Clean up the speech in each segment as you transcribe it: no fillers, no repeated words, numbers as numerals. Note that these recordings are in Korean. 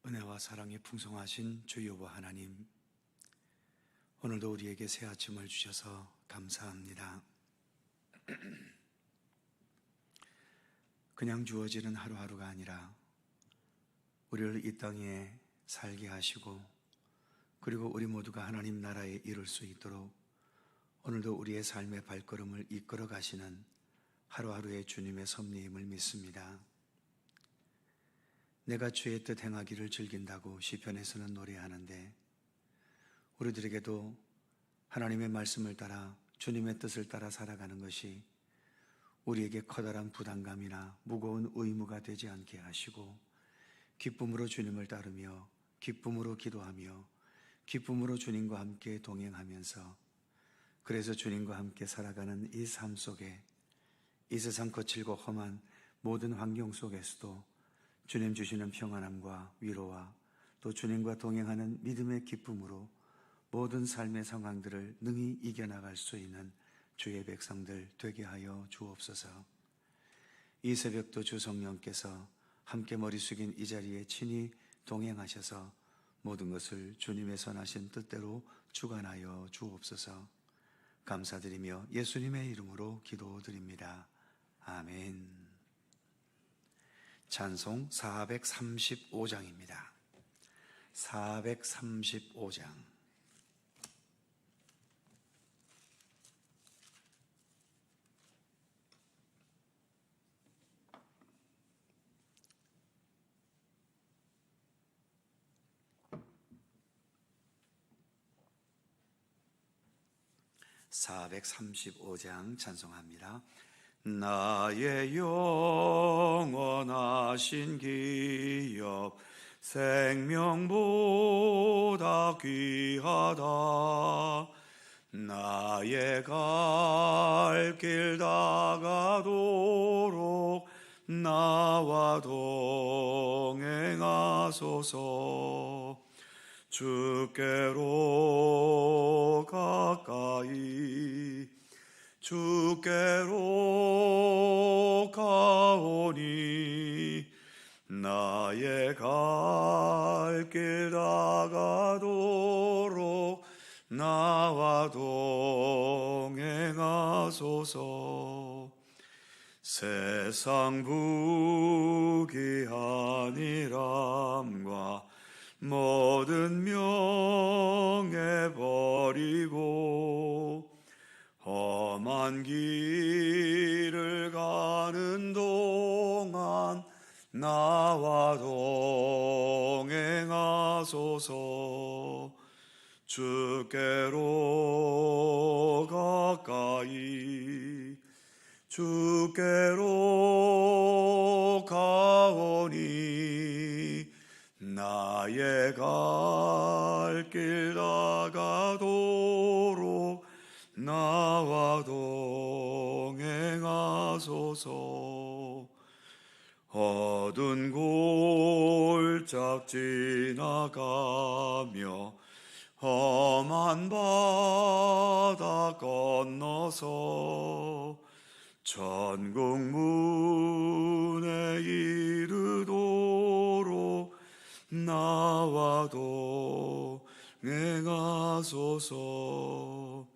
은혜와 사랑이 풍성하신 주 여호와 하나님, 오늘도 우리에게 새 아침을 주셔서 감사합니다. 그냥 주어지는 하루하루가 아니라 우리를 이 땅에 살게 하시고, 그리고 우리 모두가 하나님 나라에 이룰 수 있도록 오늘도 우리의 삶의 발걸음을 이끌어 가시는 하루하루의 주님의 섭리임을 믿습니다. 내가 주의 뜻 행하기를 즐긴다고 시편에서는 노래하는데, 우리들에게도 하나님의 말씀을 따라 주님의 뜻을 따라 살아가는 것이 우리에게 커다란 부담감이나 무거운 의무가 되지 않게 하시고, 기쁨으로 주님을 따르며 기쁨으로 기도하며 기쁨으로 주님과 함께 동행하면서, 그래서 주님과 함께 살아가는 이 삶 속에, 이 세상 거칠고 험한 모든 환경 속에서도 주님 주시는 평안함과 위로와 또 주님과 동행하는 믿음의 기쁨으로 모든 삶의 상황들을 능히 이겨나갈 수 있는 주의 백성들 되게 하여 주옵소서. 이 새벽도 주 성령께서 함께 머리 숙인 이 자리에 친히 동행하셔서 모든 것을 주님의 선하신 뜻대로 주관하여 주옵소서. 감사드리며 예수님의 이름으로 기도드립니다. 아멘. 찬송 435장입니다. 435장. 찬송합니다. 나의 영원하신 기업 생명보다 귀하다. 나의 갈 길 다가도록 나와 동행하소서. 주께로 가까이 주께로 가오니 나의 갈 길 다가도록 나와 동행하소서. 세상 부귀한이람과 모든 명예 버리고 험한 길을 가는 동안 나와 동행하소서. 주께로 가까이 주께로 가오니 나의 갈 길 다가도록 나와 동행하소서. 어두운 골짝 지나가며 험한 바다 건너서 천국 문에 이르도록 나와 동행하소서.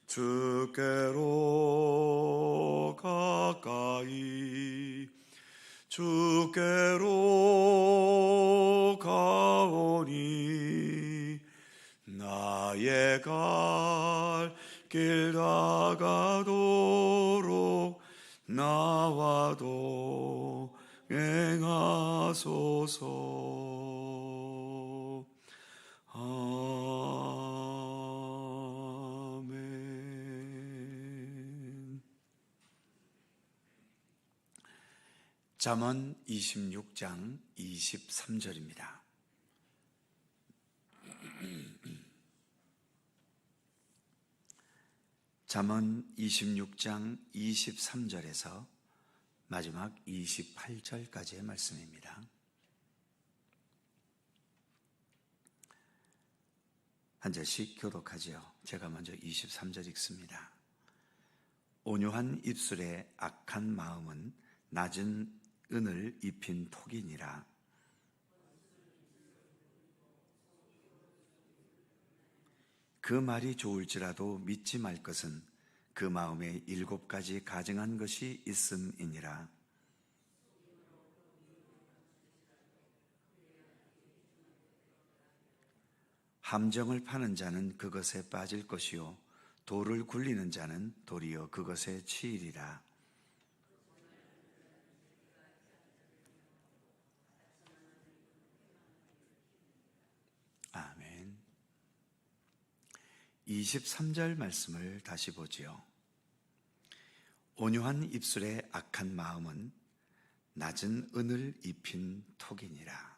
주께로 가까이 주께로 가오니 나의 갈 길 다가도록 나와 동행하소서. 아멘. 잠언 26장 23절입니다. 잠언 26장 23절에서 마지막 28절까지의 말씀입니다. 한 절씩 교독하지요. 제가 먼저 23절 읽습니다. 온유한 입술에 악한 마음은 낮은 은을 입힌 톡이니라. 그 말이 좋을지라도 믿지 말 것은 그 마음에 7가지 가증한 것이 있음이니라. 함정을 파는 자는 그것에 빠질 것이요 돌을 굴리는 자는 도리어 그것에 치이리라. 아멘. 23절 말씀을 다시 보지요. 온유한 입술의 악한 마음은 낮은 은을 입힌 톡이니라.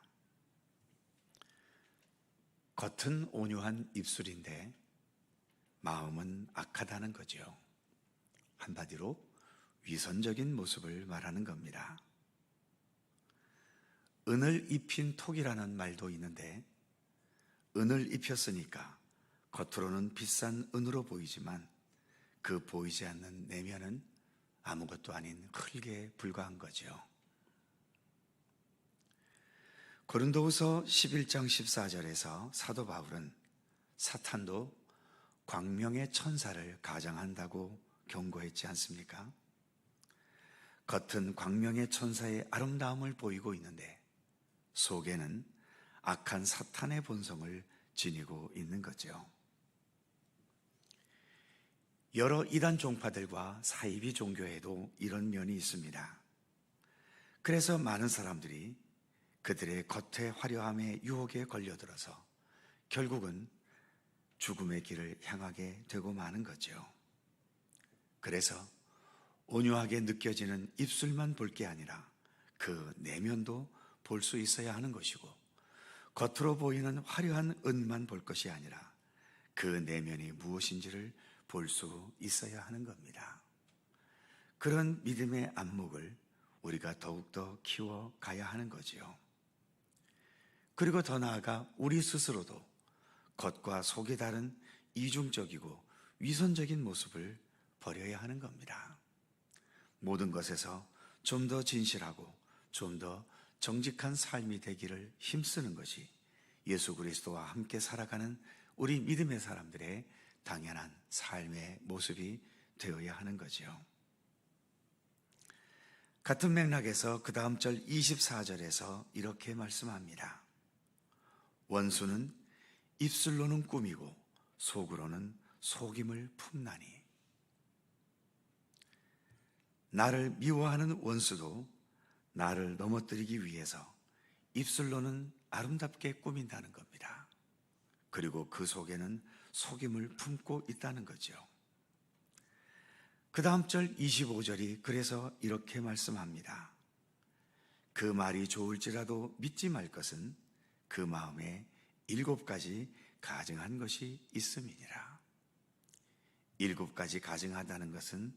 겉은 온유한 입술인데 마음은 악하다는 거죠. 한마디로 위선적인 모습을 말하는 겁니다. 은을 입힌 톡이라는 말도 있는데 은을 입혔으니까 겉으로는 비싼 은으로 보이지만 그 보이지 않는 내면은 아무것도 아닌 흙에 불과한 거죠. 고린도후서 11장 14절에서 사도 바울은 사탄도 광명의 천사를 가장한다고 경고했지 않습니까? 겉은 광명의 천사의 아름다움을 보이고 있는데 속에는 악한 사탄의 본성을 지니고 있는 거죠. 여러 이단 종파들과 사이비 종교에도 이런 면이 있습니다. 그래서 많은 사람들이 그들의 겉의 화려함의 유혹에 걸려들어서 결국은 죽음의 길을 향하게 되고 마는 거죠. 그래서 온유하게 느껴지는 입술만 볼 게 아니라 그 내면도 볼 수 있어야 하는 것이고, 겉으로 보이는 화려한 은만 볼 것이 아니라 그 내면이 무엇인지를 볼 수 있어야 하는 겁니다. 그런 믿음의 안목을 우리가 더욱더 키워가야 하는 거지요. 그리고 더 나아가 우리 스스로도 겉과 속이 다른 이중적이고 위선적인 모습을 버려야 하는 겁니다. 모든 것에서 좀 더 진실하고 좀 더 정직한 삶이 되기를 힘쓰는 것이 예수 그리스도와 함께 살아가는 우리 믿음의 사람들의 당연한 삶의 모습이 되어야 하는 거지요. 같은 맥락에서 그 다음 절 24절에서 이렇게 말씀합니다. 원수는 입술로는 꾸미고 속으로는 속임을 품나니. 나를 미워하는 원수도 나를 넘어뜨리기 위해서 입술로는 아름답게 꾸민다는 겁니다. 그리고 그 속에는 속임을 품고 있다는 거죠. 그 다음 절 25절이 그래서 이렇게 말씀합니다. 그 말이 좋을지라도 믿지 말 것은 그 마음에 7가지 가증한 것이 있음이니라. 7가지 가증하다는 것은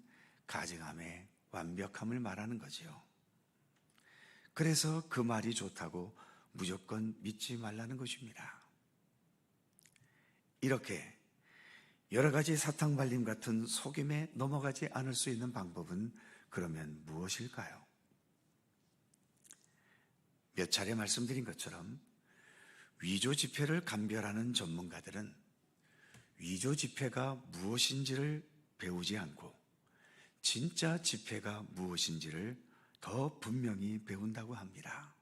가증함의 완벽함을 말하는 거지요. 그래서 그 말이 좋다고 무조건 믿지 말라는 것입니다. 이렇게 여러 가지 사탕발림 같은 속임에 넘어가지 않을 수 있는 방법은 그러면 무엇일까요? 몇 차례 말씀드린 것처럼 위조 지폐를 감별하는 전문가들은 위조 지폐가 무엇인지를 배우지 않고 진짜 지폐가 무엇인지를 더 분명히 배운다고 합니다.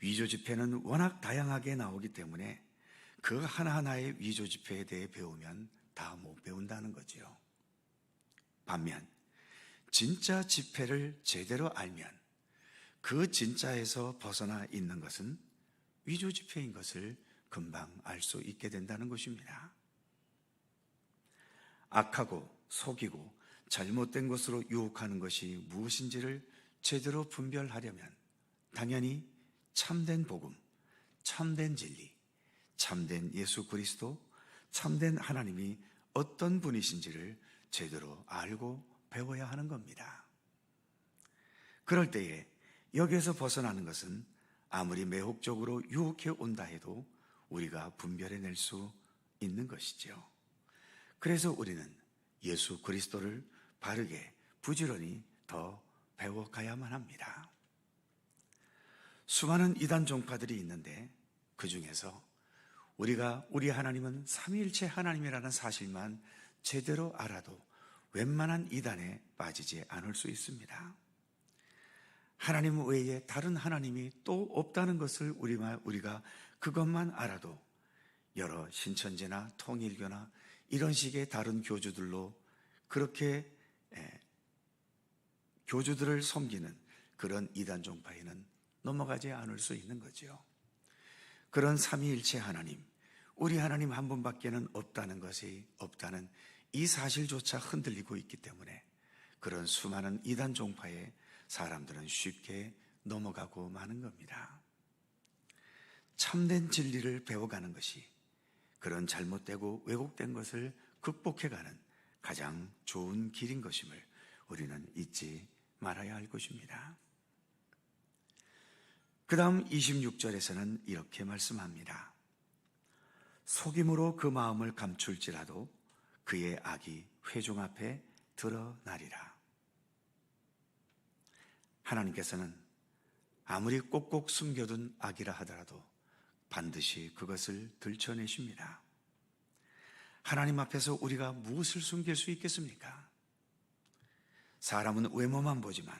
위조 지폐는 워낙 다양하게 나오기 때문에 그 하나하나의 위조 지폐에 대해 배우면 다 못 배운다는 거지요. 반면 진짜 지폐를 제대로 알면 그 진짜에서 벗어나 있는 것은 위조 지폐인 것을 금방 알 수 있게 된다는 것입니다. 악하고 속이고 잘못된 것으로 유혹하는 것이 무엇인지를 제대로 분별하려면 당연히 참된 복음, 참된 진리, 참된 예수 그리스도, 참된 하나님이 어떤 분이신지를 제대로 알고 배워야 하는 겁니다. 그럴 때에 여기에서 벗어나는 것은 아무리 매혹적으로 유혹해 온다 해도 우리가 분별해낼 수 있는 것이죠. 그래서 우리는 예수 그리스도를 바르게 부지런히 더 배워가야만 합니다. 수많은 이단 종파들이 있는데 그 중에서 우리가 우리 하나님은 삼위일체 하나님이라는 사실만 제대로 알아도 웬만한 이단에 빠지지 않을 수 있습니다. 하나님 외에 다른 하나님이 또 없다는 것을 우리가 그것만 알아도 여러 신천지나 통일교나 이런 식의 다른 교주들로 그렇게 교주들을 섬기는 그런 이단 종파에는 넘어가지 않을 수 있는 거죠. 그런 삼위일체 하나님, 우리 하나님 한 분밖에는 없다는 것이 없다는 이 사실조차 흔들리고 있기 때문에 그런 수많은 이단 종파에 사람들은 쉽게 넘어가고 마는 겁니다. 참된 진리를 배워가는 것이 그런 잘못되고 왜곡된 것을 극복해가는 가장 좋은 길인 것임을 우리는 잊지 말아야 할 것입니다. 그 다음 26절에서는 이렇게 말씀합니다. 속임으로 그 마음을 감출지라도 그의 악이 회중 앞에 드러나리라. 하나님께서는 아무리 꼭꼭 숨겨둔 악이라 하더라도 반드시 그것을 들춰내십니다. 하나님 앞에서 우리가 무엇을 숨길 수 있겠습니까? 사람은 외모만 보지만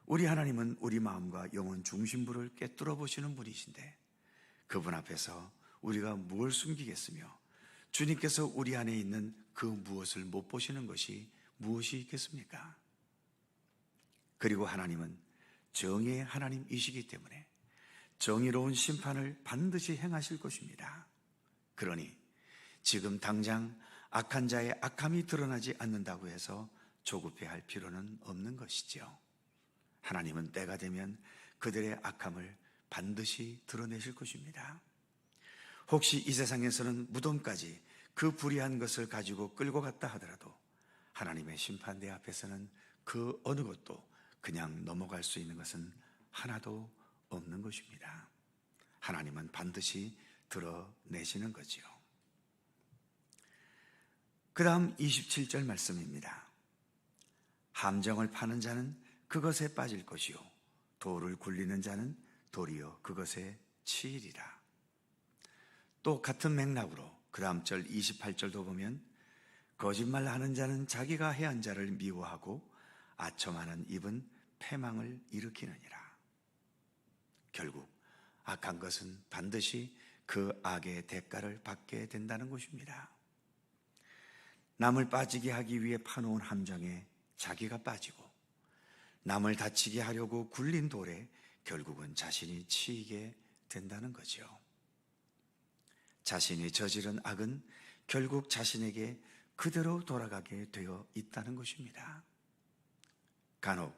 우리 하나님은 우리 마음과 영혼 중심부를 꿰뚫어 보시는 분이신데 그분 앞에서 우리가 무엇을 숨기겠으며 주님께서 우리 안에 있는 그 무엇을 못 보시는 것이 무엇이 있겠습니까? 그리고 하나님은 정의의 하나님이시기 때문에 정의로운 심판을 반드시 행하실 것입니다. 그러니 지금 당장 악한 자의 악함이 드러나지 않는다고 해서 조급해할 필요는 없는 것이죠. 하나님은 때가 되면 그들의 악함을 반드시 드러내실 것입니다. 혹시 이 세상에서는 무덤까지 그 불의한 것을 가지고 끌고 갔다 하더라도 하나님의 심판대 앞에서는 그 어느 것도 그냥 넘어갈 수 있는 것은 하나도 없는 것입니다. 하나님은 반드시 드러내시는 거지요. 그 다음 27절 말씀입니다. 함정을 파는 자는 그것에 빠질 것이요 돌을 굴리는 자는 도리어 그것에 치이리라. 또 같은 맥락으로 그 다음 절 28절도 보면 거짓말하는 자는 자기가 해한 자를 미워하고 아첨하는 입은 패망을 일으키느니라. 결국 악한 것은 반드시 그 악의 대가를 받게 된다는 것입니다. 남을 빠지게 하기 위해 파놓은 함정에 자기가 빠지고 남을 다치게 하려고 굴린 돌에 결국은 자신이 치이게 된다는 거죠. 자신이 저지른 악은 결국 자신에게 그대로 돌아가게 되어 있다는 것입니다. 간혹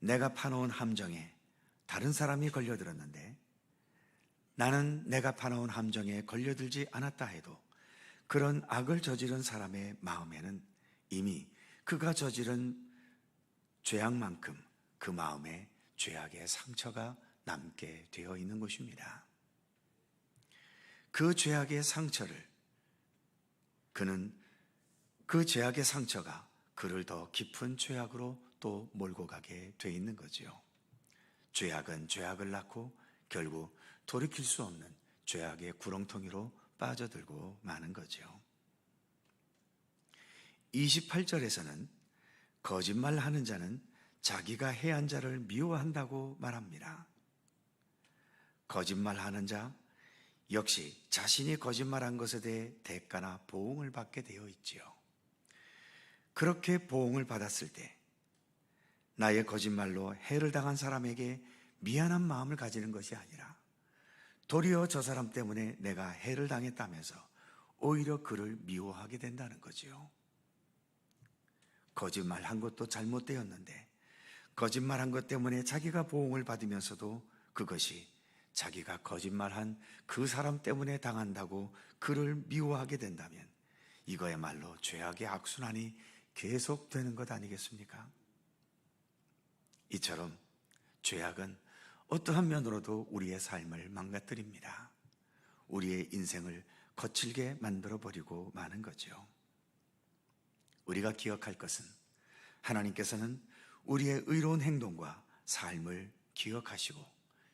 내가 파놓은 함정에 다른 사람이 걸려들었는데 나는 내가 파놓은 함정에 걸려들지 않았다 해도 그런 악을 저지른 사람의 마음에는 이미 그가 저지른 죄악만큼 그 마음에 죄악의 상처가 남게 되어 있는 것입니다. 그 죄악의 상처를 그 죄악의 상처가 그를 더 깊은 죄악으로 또 몰고 가게 돼 있는 거지요. 죄악은 죄악을 낳고 결국 돌이킬 수 없는 죄악의 구렁텅이로 빠져들고 마는 거죠. 28절에서는 거짓말하는 자는 자기가 해한 자를 미워한다고 말합니다. 거짓말하는 자 역시 자신이 거짓말한 것에 대해 대가나 보응을 받게 되어 있지요. 그렇게 보응을 받았을 때 나의 거짓말로 해를 당한 사람에게 미안한 마음을 가지는 것이 아니라 도리어 저 사람 때문에 내가 해를 당했다면서 오히려 그를 미워하게 된다는 거지요. 거짓말한 것도 잘못되었는데 거짓말한 것 때문에 자기가 보응을 받으면서도 그것이 자기가 거짓말한 그 사람 때문에 당한다고 그를 미워하게 된다면 이거야말로 죄악의 악순환이 계속되는 것 아니겠습니까? 이처럼 죄악은 어떠한 면으로도 우리의 삶을 망가뜨립니다. 우리의 인생을 거칠게 만들어버리고 마는 거죠. 우리가 기억할 것은 하나님께서는 우리의 의로운 행동과 삶을 기억하시고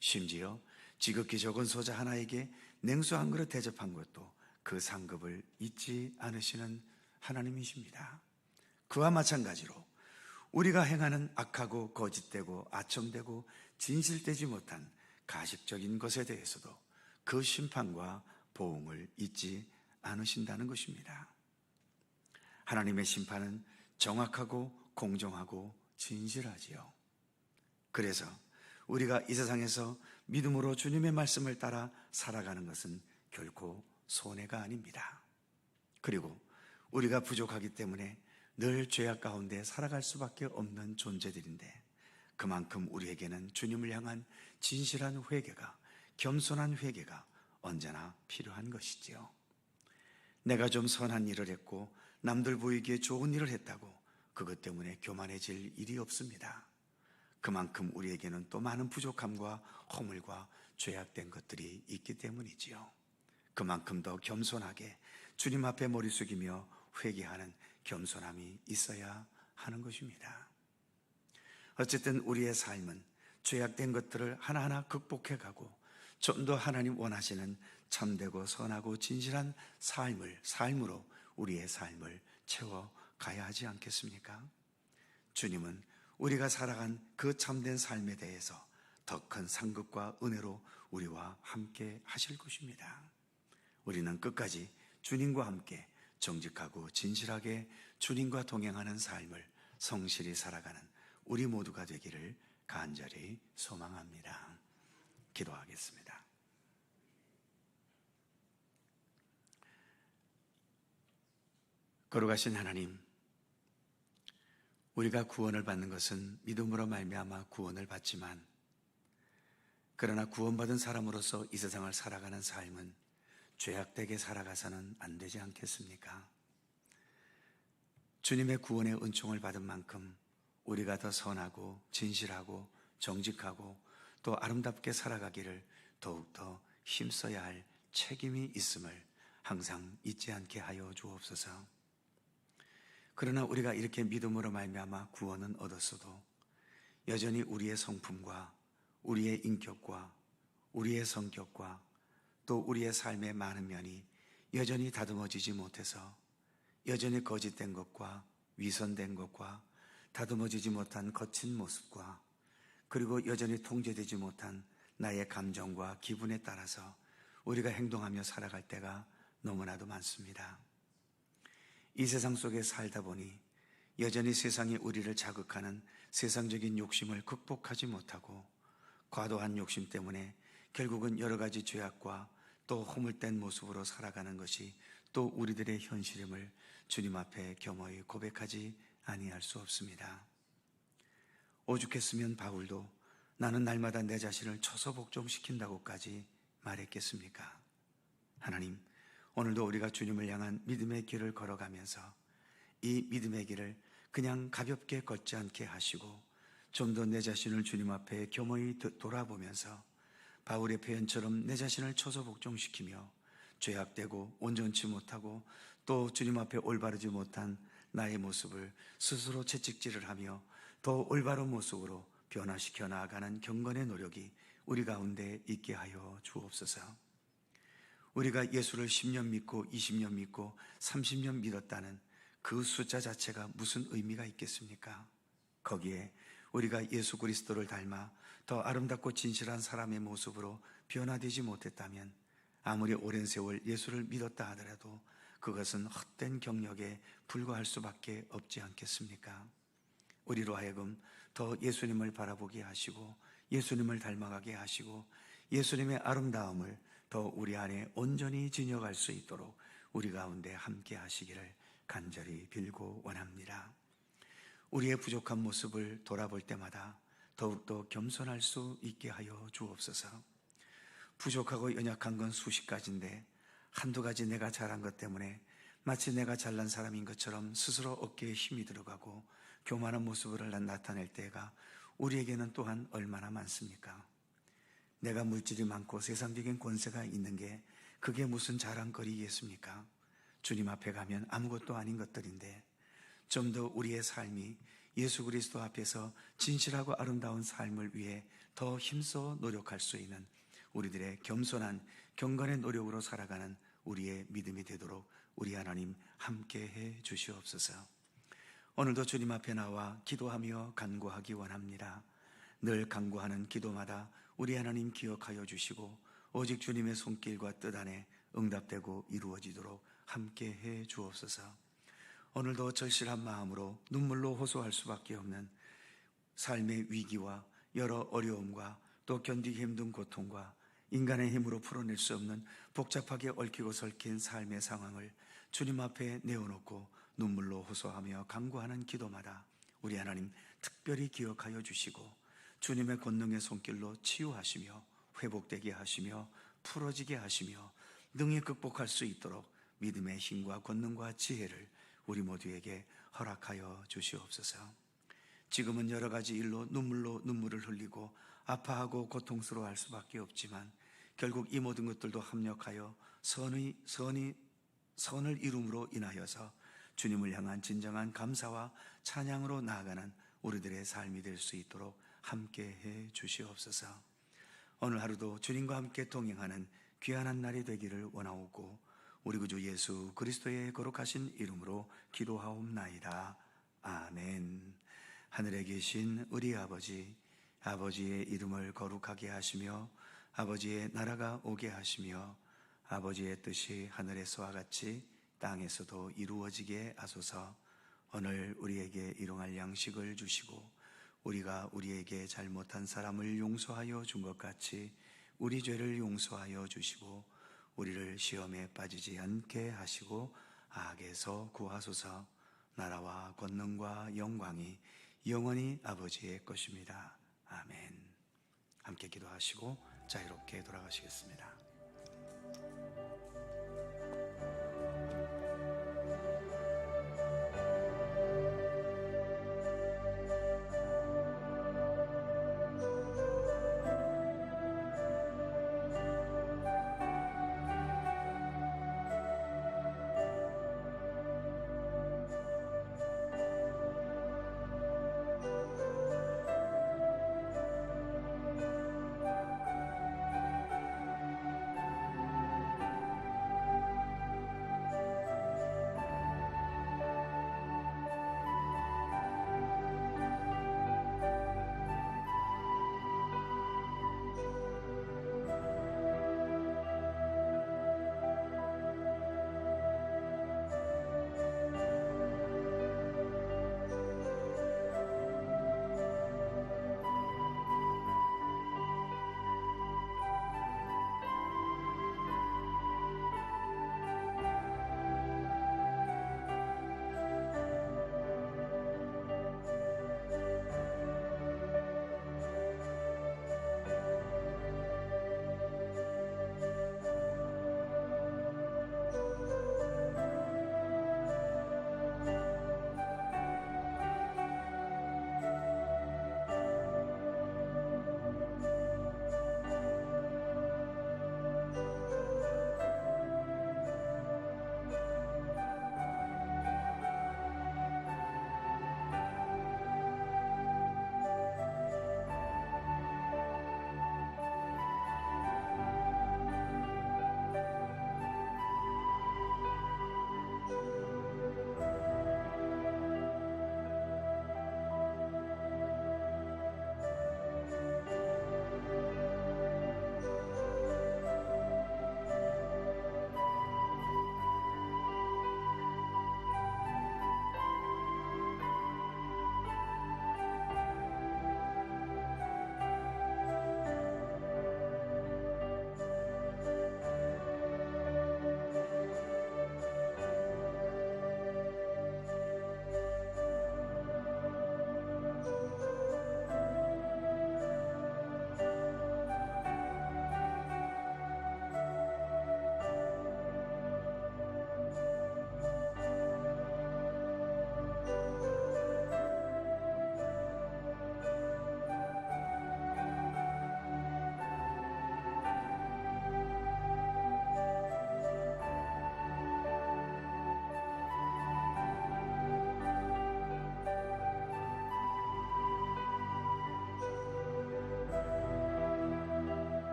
심지어 지극히 적은 소자 하나에게 냉수 한 그릇 대접한 것도 그 상급을 잊지 않으시는 하나님이십니다. 그와 마찬가지로 우리가 행하는 악하고 거짓되고 아첨되고 진실되지 못한 가식적인 것에 대해서도 그 심판과 보응을 잊지 않으신다는 것입니다. 하나님의 심판은 정확하고 공정하고 진실하지요. 그래서 우리가 이 세상에서 믿음으로 주님의 말씀을 따라 살아가는 것은 결코 손해가 아닙니다. 그리고 우리가 부족하기 때문에 늘 죄악 가운데 살아갈 수밖에 없는 존재들인데, 그만큼 우리에게는 주님을 향한 진실한 회개가, 겸손한 회개가 언제나 필요한 것이지요. 내가 좀 선한 일을 했고 남들 보이기에 좋은 일을 했다고 그것 때문에 교만해질 일이 없습니다. 그만큼 우리에게는 또 많은 부족함과 허물과 죄악된 것들이 있기 때문이지요. 그만큼 더 겸손하게 주님 앞에 머리 숙이며 회개하는 겸손함이 있어야 하는 것입니다. 어쨌든 우리의 삶은 죄악된 것들을 하나하나 극복해가고 좀 더 하나님 원하시는 참되고 선하고 진실한 삶으로 우리의 삶을 채워가야 하지 않겠습니까? 주님은 우리가 살아간 그 참된 삶에 대해서 더 큰 상급과 은혜로 우리와 함께 하실 것입니다. 우리는 끝까지 주님과 함께 정직하고 진실하게 주님과 동행하는 삶을 성실히 살아가는 우리 모두가 되기를 간절히 소망합니다. 기도하겠습니다. 거룩하신 하나님, 우리가 구원을 받는 것은 믿음으로 말미암아 구원을 받지만, 그러나 구원받은 사람으로서 이 세상을 살아가는 삶은 죄악되게 살아가서는 안 되지 않겠습니까? 주님의 구원의 은총을 받은 만큼 우리가 더 선하고 진실하고 정직하고 또 아름답게 살아가기를 더욱더 힘써야 할 책임이 있음을 항상 잊지 않게 하여 주옵소서. 그러나 우리가 이렇게 믿음으로 말미암아 구원은 얻었어도 여전히 우리의 성품과 우리의 인격과 우리의 성격과 또 우리의 삶의 많은 면이 여전히 다듬어지지 못해서 여전히 거짓된 것과 위선된 것과 다듬어지지 못한 거친 모습과 그리고 여전히 통제되지 못한 나의 감정과 기분에 따라서 우리가 행동하며 살아갈 때가 너무나도 많습니다. 이 세상 속에 살다 보니 여전히 세상이 우리를 자극하는 세상적인 욕심을 극복하지 못하고 과도한 욕심 때문에 결국은 여러 가지 죄악과 또 허물된 모습으로 살아가는 것이 또 우리들의 현실임을 주님 앞에 겸허히 고백하지 아니할 수 없습니다. 오죽했으면 바울도 나는 날마다 내 자신을 쳐서 복종시킨다고까지 말했겠습니까? 하나님, 오늘도 우리가 주님을 향한 믿음의 길을 걸어가면서 이 믿음의 길을 그냥 가볍게 걷지 않게 하시고 좀 더 내 자신을 주님 앞에 겸허히 돌아보면서 바울의 표현처럼 내 자신을 쳐서 복종시키며 죄악되고 온전치 못하고 또 주님 앞에 올바르지 못한 나의 모습을 스스로 채찍질을 하며 더 올바른 모습으로 변화시켜 나아가는 경건의 노력이 우리 가운데 있게 하여 주옵소서. 우리가 예수를 10년 믿고 20년 믿고 30년 믿었다는 그 숫자 자체가 무슨 의미가 있겠습니까? 거기에 우리가 예수 그리스도를 닮아 더 아름답고 진실한 사람의 모습으로 변화되지 못했다면 아무리 오랜 세월 예수를 믿었다 하더라도 그것은 헛된 경력에 불과할 수밖에 없지 않겠습니까? 우리로 하여금 더 예수님을 바라보게 하시고 예수님을 닮아가게 하시고 예수님의 아름다움을 더 우리 안에 온전히 지녀갈 수 있도록 우리 가운데 함께 하시기를 간절히 빌고 원합니다. 우리의 부족한 모습을 돌아볼 때마다 더욱더 겸손할 수 있게 하여 주옵소서. 부족하고 연약한 건 수십 가지인데 한두 가지 내가 잘한 것 때문에 마치 내가 잘난 사람인 것처럼 스스로 어깨에 힘이 들어가고 교만한 모습을 나타낼 때가 우리에게는 또한 얼마나 많습니까? 내가 물질이 많고 세상적인 권세가 있는 게 그게 무슨 자랑거리겠습니까? 주님 앞에 가면 아무것도 아닌 것들인데 좀 더 우리의 삶이 예수 그리스도 앞에서 진실하고 아름다운 삶을 위해 더 힘써 노력할 수 있는 우리들의 겸손한 경건의 노력으로 살아가는 우리의 믿음이 되도록 우리 하나님 함께해 주시옵소서. 오늘도 주님 앞에 나와 기도하며 간구하기 원합니다. 늘 간구하는 기도마다 우리 하나님 기억하여 주시고 오직 주님의 손길과 뜻 안에 응답되고 이루어지도록 함께해 주옵소서. 오늘도 절실한 마음으로 눈물로 호소할 수밖에 없는 삶의 위기와 여러 어려움과 또 견디기 힘든 고통과 인간의 힘으로 풀어낼 수 없는 복잡하게 얽히고 설킨 삶의 상황을 주님 앞에 내어놓고 눈물로 호소하며 간구하는 기도마다 우리 하나님 특별히 기억하여 주시고 주님의 권능의 손길로 치유하시며 회복되게 하시며 풀어지게 하시며 능히 극복할 수 있도록 믿음의 힘과 권능과 지혜를 우리 모두에게 허락하여 주시옵소서. 지금은 여러 가지 일로 눈물로 눈물을 흘리고 아파하고 고통스러워할 수밖에 없지만 결국 이 모든 것들도 합력하여 선을 이룸으로 인하여서 주님을 향한 진정한 감사와 찬양으로 나아가는 우리들의 삶이 될 수 있도록 함께해 주시옵소서. 오늘 하루도 주님과 함께 동행하는 귀한 날이 되기를 원하오고 우리 구주 예수 그리스도의 거룩하신 이름으로 기도하옵나이다. 아멘. 하늘에 계신 우리 아버지, 아버지의 이름을 거룩하게 하시며 아버지의 나라가 오게 하시며 아버지의 뜻이 하늘에서와 같이 땅에서도 이루어지게 하소서. 오늘 우리에게 일용할 양식을 주시고 우리가 우리에게 잘못한 사람을 용서하여 준 것 같이 우리 죄를 용서하여 주시고 우리를 시험에 빠지지 않게 하시고 악에서 구하소서. 나라와 권능과 영광이 영원히 아버지의 것입니다. 아멘. 함께 기도하시고 자유롭게 돌아가시겠습니다.